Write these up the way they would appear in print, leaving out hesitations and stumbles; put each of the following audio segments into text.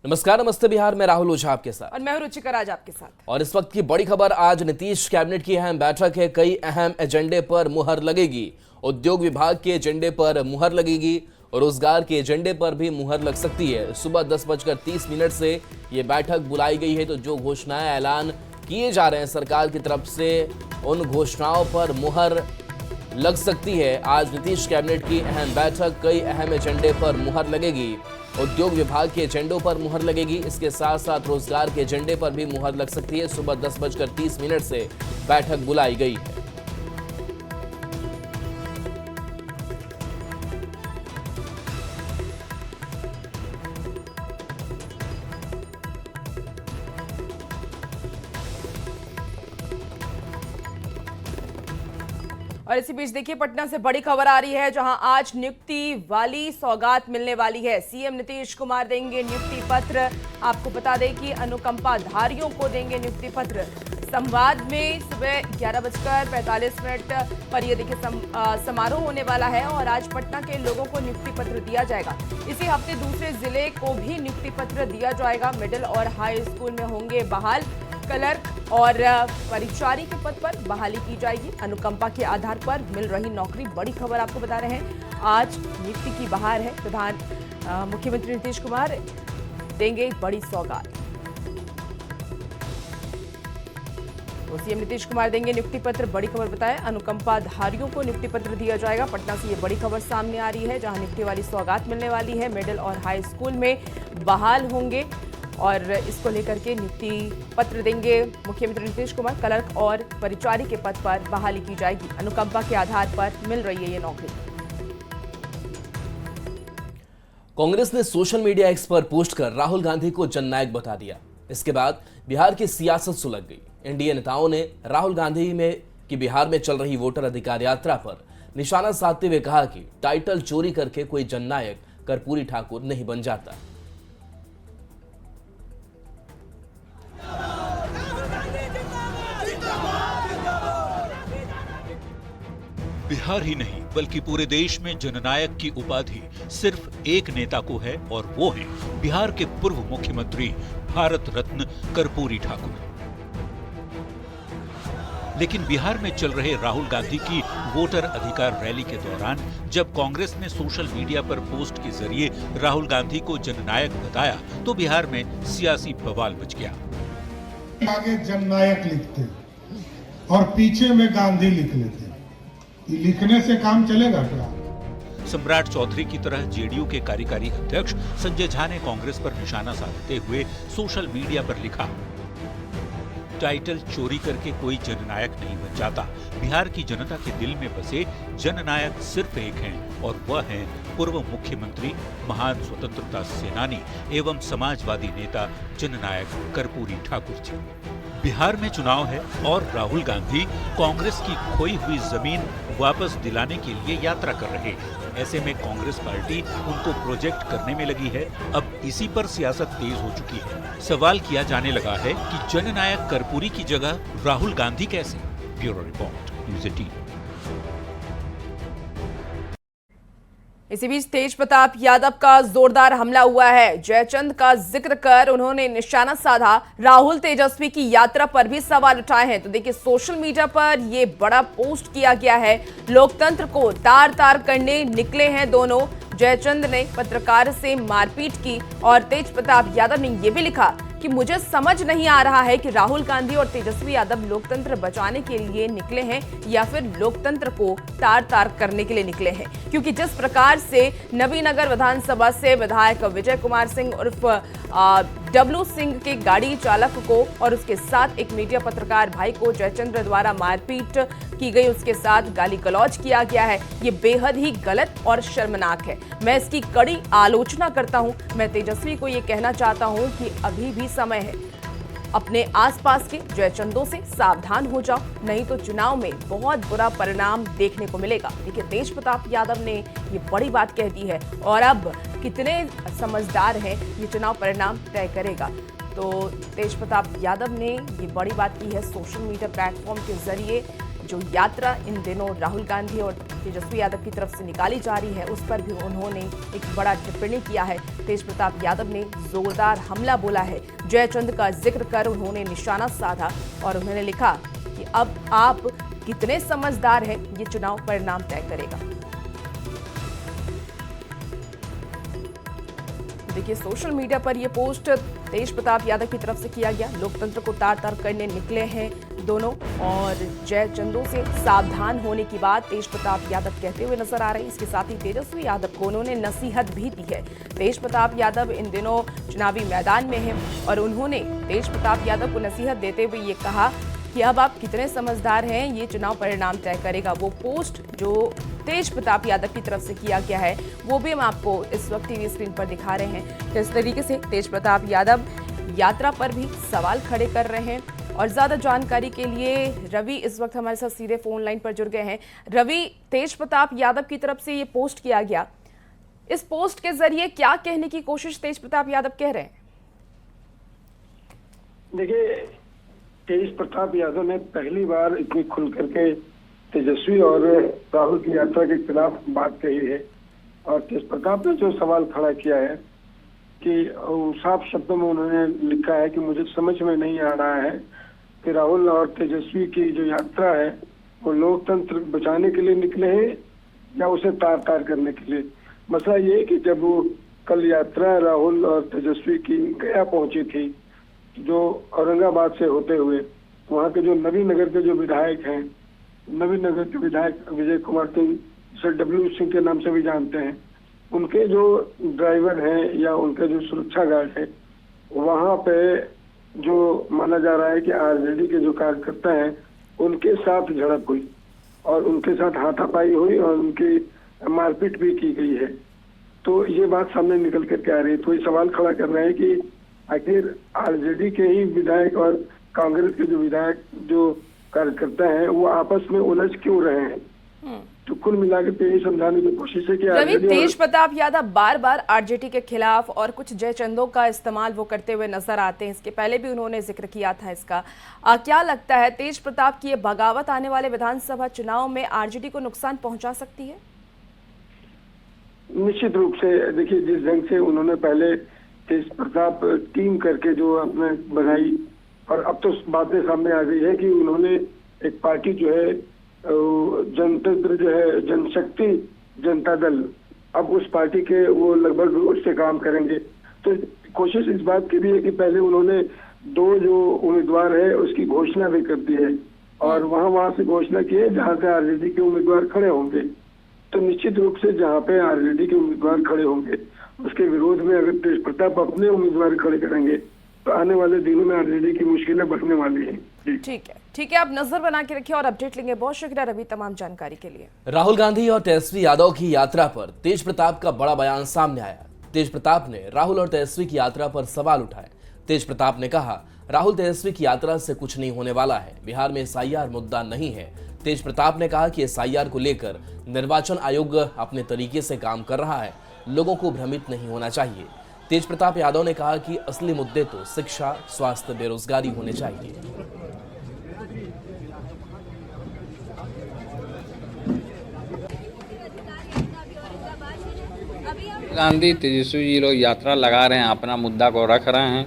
नमस्कार, नमस्ते बिहार में राहुल ओझा आपके साथ और मैं हूं रुचिका राज आपके साथ। और इस वक्त की बड़ी खबर, आज नीतीश कैबिनेट की अहम बैठक है। कई अहम एजेंडे पर मुहर लगेगी। उद्योग विभाग के एजेंडे पर मुहर लगेगी और रोजगार के एजेंडे पर भी मुहर लग सकती है। सुबह 10:30 से ये बैठक बुलाई गई है, तो जो घोषणाएं ऐलान किए जा रहे हैं सरकार की तरफ से, उन घोषणाओं पर मुहर लग सकती है। आज नीतीश कैबिनेट की अहम बैठक, कई अहम एजेंडे पर मुहर लगेगी। उद्योग विभाग के एजेंडों पर मुहर लगेगी, इसके साथ साथ रोजगार के एजेंडे पर भी मुहर लग सकती है। सुबह 10:30 से बैठक बुलाई गई है। और इसी बीच देखिए, पटना से बड़ी खबर आ रही है, जहां आज नियुक्ति वाली सौगात मिलने वाली है। सीएम नीतीश कुमार देंगे नियुक्ति पत्र। आपको बता दें कि अनुकंपाधारियों को देंगे नियुक्ति पत्र। संवाद में सुबह 11:45 पर यह देखिए समारोह होने वाला है और आज पटना के लोगों को नियुक्ति पत्र दिया जाएगा। इसी हफ्ते दूसरे जिले को भी नियुक्ति पत्र दिया जाएगा। मिडिल और हाई स्कूल में होंगे बहाल। क्लर्क और परिचारी के पद पर बहाली की जाएगी। अनुकंपा के आधार पर मिल रही नौकरी। बड़ी खबर आपको बता रहे हैं, आज नियुक्ति की बहार है। मुख्यमंत्री नीतीश कुमार देंगे बड़ी सौगात। तो सीएम नीतीश कुमार देंगे नियुक्ति पत्र। बड़ी खबर बताएं, अनुकंपाधारियों को नियुक्ति पत्र दिया जाएगा। पटना से ये बड़ी खबर सामने आ रही है, जहां नियुक्ति वाली सौगात मिलने वाली है। मिडिल और हाई स्कूल में बहाल होंगे और इसको लेकर के नियुक्ति पत्र देंगे मुख्यमंत्री नीतीश कुमार। क्लर्क और परिचारी के पद पर बहाली की जाएगी। अनुकंपा के आधार पर मिल रही है ये नौकरी। कांग्रेस ने सोशल मीडिया एक्स पर पोस्ट कर राहुल गांधी को जननायक बता दिया। इसके बाद बिहार की सियासत सुलग गई। एनडीए नेताओं ने राहुल गांधी में कि बिहार में चल रही वोटर अधिकार यात्रा पर निशाना साधते हुए कहा कि टाइटल चोरी करके कोई जननायक कर्पूरी ठाकुर नहीं बन जाता। बिहार ही नहीं बल्कि पूरे देश में जननायक की उपाधि सिर्फ एक नेता को है और वो है बिहार के पूर्व मुख्यमंत्री भारत रत्न कर्पूरी ठाकुर। लेकिन बिहार में चल रहे राहुल गांधी की वोटर अधिकार रैली के दौरान जब कांग्रेस ने सोशल मीडिया पर पोस्ट के जरिए राहुल गांधी को जननायक बताया, तो बिहार में सियासी बवाल मच गया। आगे जननायक लिखते और पीछे में गांधी लिख लेते, लिखने से काम चलेगा क्या? सम्राट चौधरी की तरह जेडीयू के कार्यकारी अध्यक्ष संजय झा ने कांग्रेस पर निशाना साधते हुए सोशल मीडिया पर लिखा, टाइटल चोरी करके कोई जननायक नहीं बन जाता। बिहार की जनता के दिल में बसे जननायक सिर्फ एक हैं और वह हैं पूर्व मुख्यमंत्री, महान स्वतंत्रता सेनानी एवं समाजवादी नेता जननायक कर्पूरी ठाकुर जी। बिहार में चुनाव है और राहुल गांधी कांग्रेस की खोई हुई जमीन वापस दिलाने के लिए यात्रा कर रहे हैं। ऐसे में कांग्रेस पार्टी उनको प्रोजेक्ट करने में लगी है। अब इसी पर सियासत तेज हो चुकी है। सवाल किया जाने लगा है कि जननायक कर्पूरी की जगह राहुल गांधी कैसे? Bureau report, news 18। इसी बीच तेज प्रताप यादव का जोरदार हमला हुआ है। जयचंद का जिक्र कर उन्होंने निशाना साधा। राहुल तेजस्वी की यात्रा पर भी सवाल उठाए हैं। तो देखिए, सोशल मीडिया पर ये बड़ा पोस्ट किया गया है। लोकतंत्र को तार तार करने निकले हैं दोनों। जयचंद ने पत्रकार से मारपीट की और तेज प्रताप यादव ने यह भी लिखा कि मुझे समझ नहीं आ रहा है कि राहुल गांधी और तेजस्वी यादव लोकतंत्र बचाने के लिए निकले हैं या फिर लोकतंत्र को तार तार करने के लिए निकले हैं, क्योंकि जिस प्रकार से नबीनगर विधानसभा से विधायक विजय कुमार सिंह उर्फ डब्लू सिंह के गाड़ी चालक को और उसके साथ एक मीडिया पत्रकार भाई को जयचंद्र द्वारा मारपीट की गई, उसके साथ गाली गलौज किया गया है, ये बेहद ही गलत और शर्मनाक है। मैं इसकी कड़ी आलोचना करता हूं। मैं तेजस्वी को ये कहना चाहता हूं कि अभी भी समय है, अपने आसपास के जयचंदों से सावधान हो जाओ, नहीं तो चुनाव में बहुत बुरा परिणाम देखने को मिलेगा। देखिए, तेज प्रताप यादव ने ये बड़ी बात कह दी है और अब कितने समझदार हैं ये चुनाव परिणाम तय करेगा। तो तेज प्रताप यादव ने ये बड़ी बात की है सोशल मीडिया प्लेटफॉर्म के जरिए। जो यात्रा इन दिनों राहुल गांधी और तेजस्वी यादव की तरफ से निकाली जा रही है, उस पर भी उन्होंने एक बड़ा टिप्पणी किया है। तेज प्रताप यादव ने जोरदार हमला बोला है। जयचंद का जिक्र कर उन्होंने निशाना साधा और उन्होंने लिखा कि अब आप कितने समझदार हैं, ये चुनाव परिणाम तय करेगा। देखिए, सोशल मीडिया पर यह पोस्ट तेज प्रताप यादव की तरफ से किया गया। लोकतंत्र को तार तार करने निकले हैं दोनों और जयचंदों से सावधान होने की बात तेज प्रताप यादव कहते हुए नजर आ रहे हैं। इसके साथ ही तेजस्वी यादव को उन्होंने नसीहत भी दी है। तेज प्रताप यादव इन दिनों चुनावी मैदान में हैं और उन्होंने तेज प्रताप यादव को नसीहत देते हुए ये कहा कि अब आप कितने समझदार हैं, ये चुनाव परिणाम तय करेगा। वो पोस्ट जो तेज प्रताप यादव की तरफ से किया गया है वो भी हम आपको इस वक्त टीवी स्क्रीन पर दिखा रहे हैं। किस तरीके से तेज प्रताप यादव यात्रा पर भी सवाल खड़े कर रहे हैं। और ज्यादा जानकारी के लिए रवि इस वक्त हमारे साथ सीधे फोन लाइन पर जुड़ गए हैं। रवि, तेज प्रताप यादव की तरफ से ये पोस्ट किया गया, इस पोस्ट के जरिए क्या कहने की कोशिश तेज प्रताप यादव कह रहे हैं? देखिए, तेज प्रताप यादव ने पहली बार इतनी खुल करके तेजस्वी और राहुल की यात्रा के खिलाफ बात कही है। और तेज प्रताप ने जो सवाल खड़ा किया है कि साफ शब्दों में उन्होंने लिखा है कि मुझे समझ में नहीं आ रहा है कि राहुल और तेजस्वी की जो यात्रा है वो लोकतंत्र बचाने के लिए निकले हैं या उसे तार तार करने के लिए। मसला ये है कि जब वो कल यात्रा राहुल और तेजस्वी की गया पहुंची थी, जो औरंगाबाद से होते हुए, वहाँ के जो नवीनगर के जो विधायक हैं, नवीनगर के विधायक विजय कुमार सिंह, जिसे डब्ल्यू सिंह के नाम से भी जानते हैं, उनके जो ड्राइवर हैं या उनके जो सुरक्षा गार्ड है, वहाँ पे जो माना जा रहा है कि आरजेडी के जो कार्यकर्ता हैं उनके साथ झड़प हुई और उनके साथ हाथापाई हुई और उनकी मारपीट भी की गई है। तो ये बात सामने निकल करके आ रही है। तो ये सवाल खड़ा कर रहे हैं कि आखिर आरजेडी के ही विधायक और कांग्रेस के जो विधायक जो कार्यकर्ता हैं वो आपस में उलझ क्यों रहे हैं। तो कुल मिलाकर यही समझाने की कोशिश है कि रवि, तेज प्रताप यादव बार बार आरजेडी के खिलाफ और कुछ जयचंदों का इस्तेमाल वो करते हुए नजर आते हैं। इसके पहले भी उन्होंने जिक्र किया था इसका। क्या लगता है तेज प्रताप की ये बगावत आने वाले विधानसभा चुनाव में आरजेडी को नुकसान पहुंचा सकती है? निश्चित रूप से। देखिए, जिस ढंग से उन्होंने पहले तेज प्रताप टीम करके जो आपने बनाई और अब तो बातें सामने आ गई है कि उन्होंने एक पार्टी जो है जनतंत्र जो है जनशक्ति जनता दल, अब उस पार्टी के वो लगभग उससे काम करेंगे। तो कोशिश इस बात की भी है कि पहले उन्होंने दो जो उम्मीदवार है उसकी घोषणा भी कर दी है और वहां से घोषणा की है जहां से आरजेडी के उम्मीदवार खड़े होंगे। तो निश्चित रूप से जहां पे आरजेडी के उम्मीदवार खड़े होंगे उसके विरोध में अगर तेज प्रताप अपने उम्मीदवार खड़े करेंगे तो आने वाले दिनों में आरजेडी की मुश्किलें बढ़ने वाली हैं। ठीक है, आप नजर बना के रखिए और अपडेट लेंगे। बहुत शुक्रिया रवि तमाम जानकारी के लिए। राहुल गांधी और तेजस्वी यादव की यात्रा पर तेज प्रताप का बड़ा बयान सामने आया। तेज प्रताप ने राहुल और तेजस्वी की यात्रा पर सवाल उठाए। तेज प्रताप ने कहा, राहुल तेजस्वी की यात्रा से कुछ नहीं होने वाला है। बिहार में एसआईआर मुद्दा नहीं है। तेज प्रताप ने कहा कि एसआईआर को लेकर निर्वाचन आयोग अपने तरीके से काम कर रहा है, लोगों को भ्रमित नहीं होना चाहिए। तेज प्रताप यादव ने कहा कि असली मुद्दे तो शिक्षा, स्वास्थ्य, बेरोजगारी होने चाहिए। गांधी तेजस्वी जी लोग यात्रा लगा रहे हैं, अपना मुद्दा को रख रहे हैं,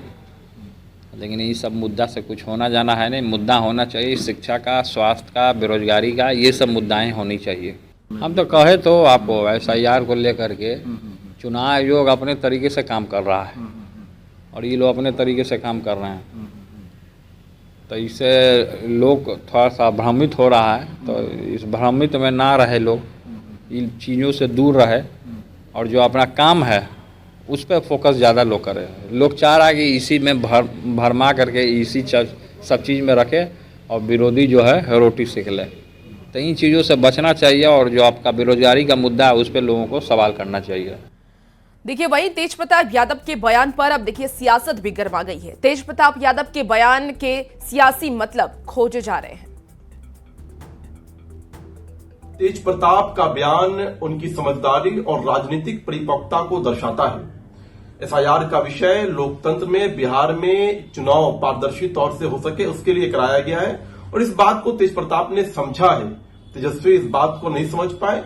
लेकिन ये सब मुद्दा से कुछ होना जाना है नहीं। मुद्दा होना चाहिए शिक्षा का, स्वास्थ्य का, बेरोजगारी का, ये सब मुद्दाएं होनी चाहिए। हम तो कहे तो आपको एसआईआर को लेकर के चुनाव आयोग अपने तरीके से काम कर रहा है और ये लोग अपने तरीके से काम कर रहे हैं, तो इससे लोग थोड़ा सा भ्रमित हो रहा है। तो इस भ्रमित में ना रहे, लोग इन चीज़ों से दूर रहे और जो अपना काम है उस पर फोकस ज़्यादा लोग करें। लोग चाह रहा है कि इसी में भरमा करके इसी सब चीज़ में रखे और विरोधी जो है रोटी सेक ले। तो इन चीज़ों से बचना चाहिए और जो आपका बेरोजगारी का मुद्दा है उस पर लोगों को सवाल करना चाहिए। देखिए, वही तेज प्रताप यादव के बयान पर अब देखिए सियासत भी गर्मा गई है। तेज प्रताप यादव के बयान के सियासी मतलब खोजे जा रहे हैं। तेज प्रताप का बयान उनकी समझदारी और राजनीतिक परिपक्वता को दर्शाता है। एसआईआर का विषय लोकतंत्र में बिहार में चुनाव पारदर्शी तौर से हो सके उसके लिए कराया गया है और इस बात को तेज प्रताप ने समझा है। तेजस्वी इस बात को नहीं समझ पाए।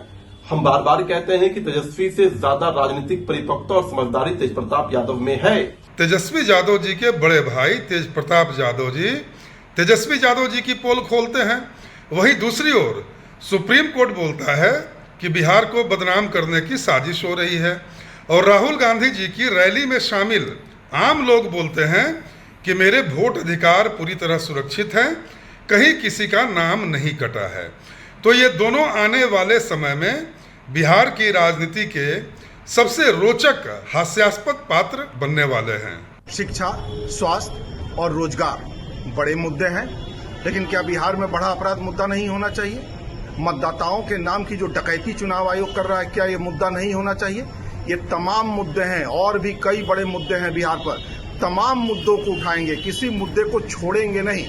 हम बार बार कहते हैं कि तेजस्वी से ज्यादा राजनीतिक परिपक्वता और समझदारी तेज प्रताप यादव में है। तेजस्वी यादव जी के बड़े भाई तेज प्रताप यादव जी तेजस्वी यादव जी की पोल खोलते हैं। वहीं दूसरी ओर सुप्रीम कोर्ट बोलता है कि बिहार को बदनाम करने की साजिश हो रही है। और राहुल गांधी जी की रैली में शामिल आम लोग बोलते हैं कि मेरे वोट अधिकार पूरी तरह सुरक्षित हैं, कहीं किसी का नाम नहीं कटा है। तो ये दोनों आने वाले समय में बिहार की राजनीति के सबसे रोचक हास्यास्पद पात्र बनने वाले हैं। शिक्षा, स्वास्थ्य और रोजगार बड़े मुद्दे हैं, लेकिन क्या बिहार में बड़ा अपराध मुद्दा नहीं होना चाहिए? मतदाताओं के नाम की जो डकैती चुनाव आयोग कर रहा है, क्या ये मुद्दा नहीं होना चाहिए? ये तमाम मुद्दे हैं और भी कई बड़े मुद्दे हैं बिहार पर। तमाम मुद्दों को उठाएंगे, किसी मुद्दे को छोड़ेंगे नहीं।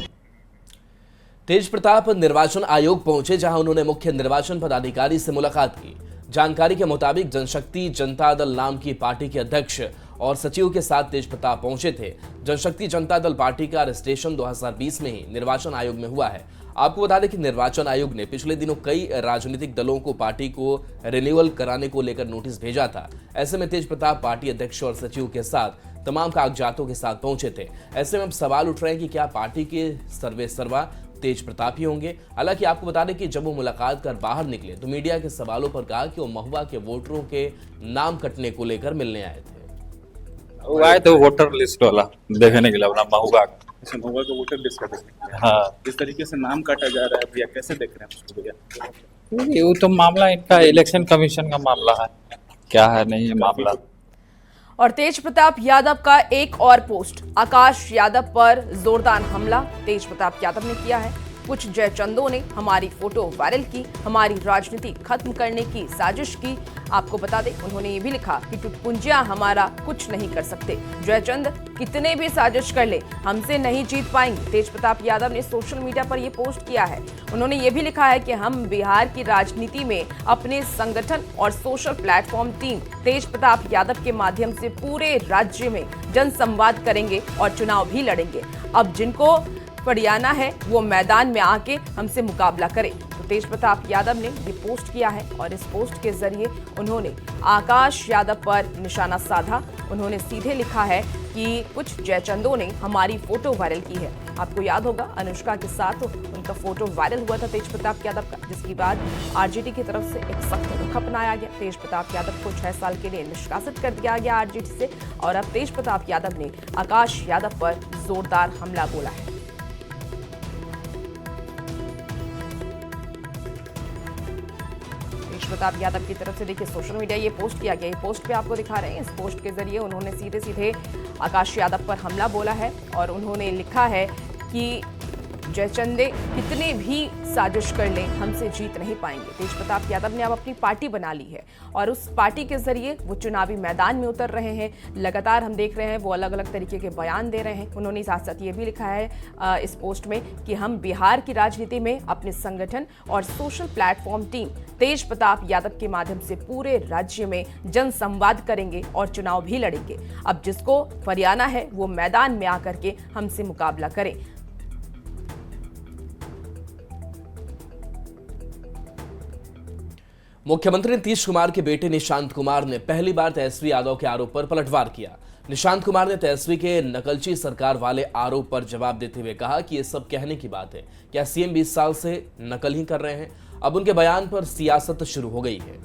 तेज प्रताप निर्वाचन आयोग पहुंचे, जहां उन्होंने मुख्य निर्वाचन पदाधिकारी से मुलाकात की। जानकारी के मुताबिक जनशक्ति जनता दल नाम की पार्टी के अध्यक्ष और सचिव के साथ तेज प्रताप पहुंचे थे। जनशक्ति जनता दल पार्टी का रजिस्ट्रेशन 2020 में ही निर्वाचन आयोग में हुआ है। आपको बता दें कि निर्वाचन आयोग ने पिछले दिनों कई राजनीतिक दलों को पार्टी को रिन्यूअल कराने को लेकर नोटिस भेजा था। ऐसे में तेज प्रताप पार्टी अध्यक्ष और सचिव के साथ तमाम कागजातों के साथ पहुंचे थे। ऐसे में अब सवाल उठ रहे हैं कि क्या पार्टी के सर्वे सर्वा तेज प्रताप ही होंगे। हालांकि आपको बता दें कि जब वो मुलाकात कर बाहर निकले तो मीडिया के सवालों पर कहा कि वो महुआ के वोटरों के नाम कटने को लेकर मिलने आए थे। वो आए तो वोटर लिस्ट वाला देखने के लिए अपना महुआ। अच्छा, महुआ का वोटर लिस्ट का देखने। हाँ, इस तरीके से नाम काटा जा रहा है भैया, कैसे देख रहे हैं उसको भैया? ये तो मामला इनका इलेक्शन कमीशन का मामला है, क्या है नहीं है मामला। और तेज प्रताप यादव का एक और पोस्ट, आकाश यादव पर जोरदार हमला तेज प्रताप यादव ने किया है। कुछ जयचंदों ने हमारी फोटो वायरल की, हमारी राजनीति खत्म करने की साजिश की। आपको बता दें, उन्होंने ये भी लिखा कि टुटपुंजियां हमारा कुछ नहीं कर सकते, जयचंद कितने भी साजिश कर ले हमसे नहीं जीत पाएंगे। तेज प्रताप यादव ने सोशल मीडिया पर यह पोस्ट किया है। उन्होंने ये भी लिखा है कि हम बिहार की राजनीति में अपने संगठन और सोशल प्लेटफॉर्म टीम तेज प्रताप यादव के माध्यम से पूरे राज्य में जनसंवाद करेंगे और चुनाव भी लड़ेंगे। अब जिनको फड़ियाना है वो मैदान में आके हमसे मुकाबला करे। तो तेज प्रताप यादव ने ये पोस्ट किया है और इस पोस्ट के जरिए उन्होंने आकाश यादव पर निशाना साधा। उन्होंने सीधे लिखा है कि कुछ जयचंदों ने हमारी फोटो वायरल की है। आपको याद होगा अनुष्का के साथ उनका फोटो वायरल हुआ था तेज प्रताप यादव का, जिसके बाद आरजेडी की तरफ से एक सख्त रुख अपनाया गया। तेज प्रताप यादव को 6 साल के लिए निष्कासित कर दिया गया आरजेडी से और अब तेज प्रताप यादव ने आकाश यादव पर जोरदार हमला बोला है। प्रताप यादव की तरफ से देखिए सोशल मीडिया ये पोस्ट किया गया। ये पोस्ट पे आपको दिखा रहे हैं। इस पोस्ट के जरिए उन्होंने सीधे सीधे आकाश यादव पर हमला बोला है और उन्होंने लिखा है कि जयचंदे कितने भी साजिश कर लें हमसे जीत नहीं पाएंगे। तेज प्रताप यादव ने अब अपनी पार्टी बना ली है और उस पार्टी के जरिए वो चुनावी मैदान में उतर रहे हैं। लगातार हम देख रहे हैं वो अलग अलग तरीके के बयान दे रहे हैं। उन्होंने साथ साथ ये भी लिखा है इस पोस्ट में कि हम बिहार की राजनीति में अपने संगठन और सोशल प्लेटफॉर्म टीम तेज प्रताप यादव के माध्यम से पूरे राज्य में जनसंवाद करेंगे और चुनाव भी लड़ेंगे। अब जिसको फरियाना है वो मैदान में आकर के हमसे मुकाबला करे। मुख्यमंत्री नीतीश कुमार के बेटे निशांत कुमार ने पहली बार तेजस्वी यादव के आरोप पर पलटवार किया। निशांत कुमार ने तेजस्वी के नकलची सरकार वाले आरोप पर जवाब देते हुए कहा कि यह सब कहने की बात है, क्या सीएम 20 साल से नकल ही कर रहे हैं? अब उनके बयान पर सियासत शुरू हो गई है।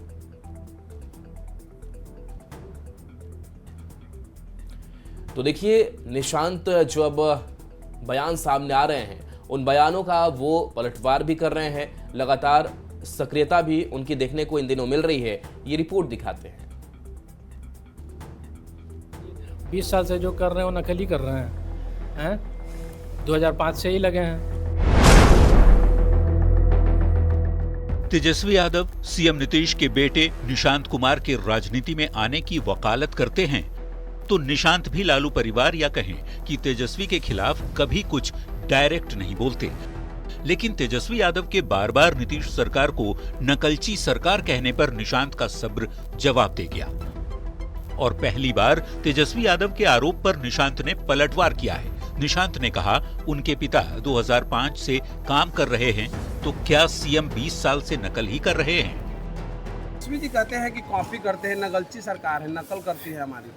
तो देखिए निशांत जो अब बयान सामने आ रहे हैं उन बयानों का वो पलटवार भी कर रहे हैं। लगातार सक्रियता भी उनकी देखने को इन दिनों मिल रही है। ये रिपोर्ट दिखाते हैं। 20 साल से जो कर रहे हैं वो नकली कर रहे हैं 2005 से ही लगे हैं। तेजस्वी यादव सीएम नीतीश के बेटे निशांत कुमार के राजनीति में आने की वकालत करते हैं तो निशांत भी लालू परिवार या कहें कि तेजस्वी के खिलाफ कभी कुछ डायरेक्ट नहीं बोलते। लेकिन तेजस्वी यादव के बार बार नीतीश सरकार को नकलची सरकार कहने पर निशांत का सब्र जवाब दे गया और पहली बार तेजस्वी यादव के आरोप पर निशांत ने पलटवार किया है। निशांत ने कहा उनके पिता 2005 से काम कर रहे हैं, तो क्या सीएम 20 साल से नकल ही कर रहे हैं? जस्वी जी कहते हैं कि कॉपी करते हैं, नकलची सरकार है, नकल करती है हमारी।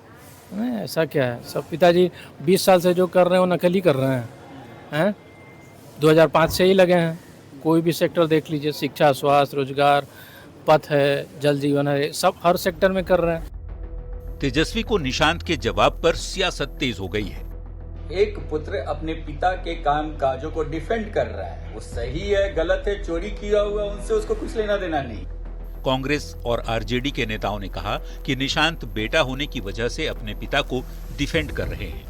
नहीं, ऐसा क्या है, सब पिताजी 20 साल से जो कर रहे हैं वो नकल ही कर रहे हैं। 2005 से ही लगे हैं। कोई भी सेक्टर देख लीजिए, शिक्षा, स्वास्थ्य, रोजगार, पथ है, जल जीवन है, सब हर सेक्टर में कर रहे हैं। तेजस्वी को निशांत के जवाब पर सियासत तेज हो गई है। एक पुत्र अपने पिता के काम काजों को डिफेंड कर रहा है, वो सही है गलत है, चोरी किया हुआ उनसे उसको कुछ लेना देना नहीं। कांग्रेस और आरजेडी के नेताओं ने कहा कि निशांत बेटा होने की वजह से अपने पिता को डिफेंड कर रहे हैं।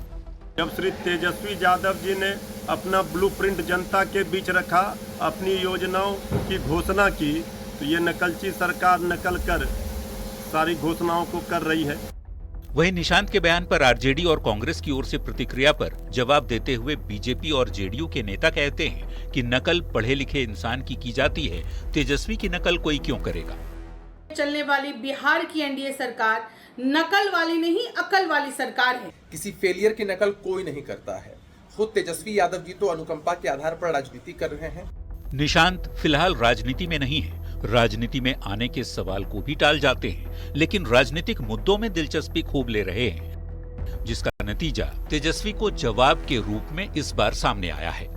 जब श्री तेजस्वी यादव जी ने अपना ब्लूप्रिंट जनता के बीच रखा, अपनी योजनाओं की घोषणा की, तो ये नकलची सरकार नकल कर सारी घोषणाओं को कर रही है। वहीं निशांत के बयान पर आरजेडी और कांग्रेस की ओर से प्रतिक्रिया पर जवाब देते हुए बीजेपी और जेडीयू के नेता कहते हैं कि नकल पढ़े लिखे इंसान की जाती है, तेजस्वी की नकल कोई क्यों करेगा। चलने वाली बिहार की एनडीए सरकार नकल वाली नहीं, अकल वाली सरकार है। किसी फेलियर की नकल कोई नहीं करता है। खुद तेजस्वी यादव जी तो अनुकंपा के आधार पर राजनीति कर रहे हैं। निशांत फिलहाल राजनीति में नहीं है, राजनीति में आने के सवाल को भी टाल जाते हैं, लेकिन राजनीतिक मुद्दों में दिलचस्पी खूब ले रहे हैं, जिसका नतीजा तेजस्वी को जवाब के रूप में इस बार सामने आया है।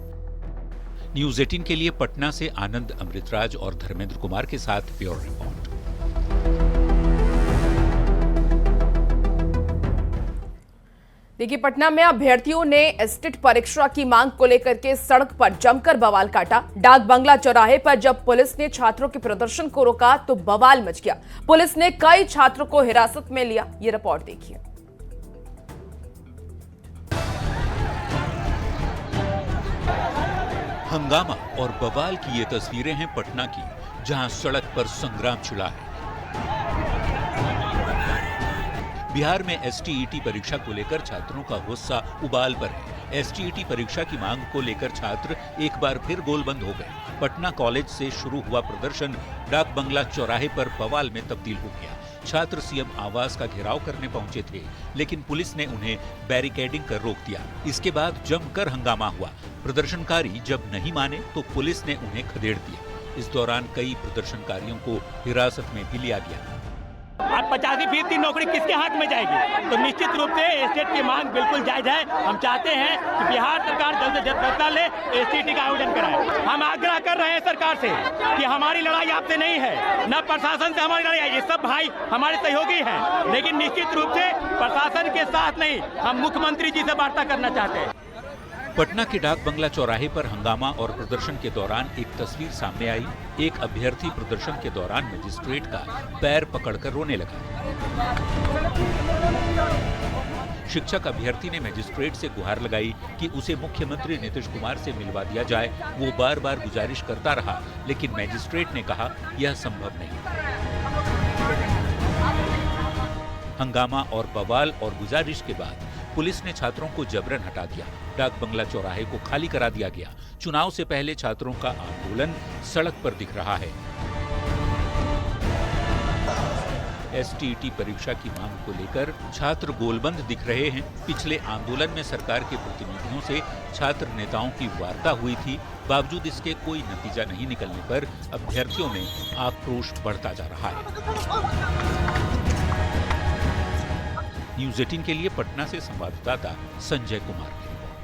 न्यूज़ 18 के लिए पटना से आनंद अमृतराज और धर्मेंद्र कुमार के साथ ब्यूरो रिपोर्ट। देखिए, पटना में अभ्यर्थियों ने एसटेट परीक्षा की मांग को लेकर के सड़क पर जमकर बवाल काटा। डाक बंगला चौराहे पर जब पुलिस ने छात्रों के प्रदर्शन को रोका तो बवाल मच गया। पुलिस ने कई छात्रों को हिरासत में लिया। ये रिपोर्ट देखिए। हंगामा और बवाल की ये तस्वीरें हैं पटना की, जहां सड़क पर संग्राम छिड़ा है। बिहार में एसटीईटी परीक्षा को लेकर छात्रों का गुस्सा उबाल पर है। एसटीईटी परीक्षा की मांग को लेकर छात्र एक बार फिर गोलबंद हो गए। पटना कॉलेज से शुरू हुआ प्रदर्शन डाक बंगला चौराहे पर बवाल में तब्दील हो गया। छात्र सीएम आवास का घेराव करने पहुंचे थे, लेकिन पुलिस ने उन्हें बैरिकेडिंग कर रोक दिया। इसके बाद जमकर हंगामा हुआ। प्रदर्शनकारी जब नहीं माने तो पुलिस ने उन्हें खदेड़ दिया। इस दौरान कई प्रदर्शनकारियों को हिरासत में भी लिया गया। अब 85% की नौकरी किसके हाथ में जाएगी? तो निश्चित रूप से एसटेट की मांग बिल्कुल जायज है। हम चाहते हैं कि बिहार सरकार जल्द से जल्द फैसला ले, एसटीईटी का आयोजन कराए। हम आग्रह कर रहे हैं सरकार से कि हमारी लड़ाई आपसे नहीं है, न प्रशासन से हमारी लड़ाई है। ये सब भाई हमारे सहयोगी हैं, लेकिन निश्चित रूप से प्रशासन के साथ नहीं, हम मुख्यमंत्री जी से वार्ता करना चाहते हैं। पटना के डाक बंगला चौराहे पर हंगामा और प्रदर्शन के दौरान एक तस्वीर सामने आई। एक अभ्यर्थी प्रदर्शन के दौरान मजिस्ट्रेट का पैर पकड़कर रोने लगा। शिक्षक अभ्यर्थी ने मजिस्ट्रेट से गुहार लगाई कि उसे मुख्यमंत्री नीतीश कुमार से मिलवा दिया जाए। वो बार बार गुजारिश करता रहा, लेकिन मजिस्ट्रेट ने कहा यह संभव नहीं। हंगामा और बवाल और गुजारिश के बाद पुलिस ने छात्रों को जबरन हटा दिया। डाक बंगला चौराहे को खाली करा दिया गया। चुनाव से पहले छात्रों का आंदोलन सड़क पर दिख रहा है। एसटीईटी परीक्षा की मांग को लेकर छात्र गोलबंद दिख रहे हैं। पिछले आंदोलन में सरकार के प्रतिनिधियों से छात्र नेताओं की वार्ता हुई थी। बावजूद इसके कोई नतीजा नहीं निकलने पर अभ्यर्थियों में आक्रोश बढ़ता जा रहा है। न्यूज़ 18 के लिए पटना से संवाददाता संजय कुमार की रिपोर्ट।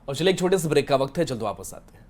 और चलिए एक छोटे से ब्रेक का वक्त है, जल्द वापस आते हैं।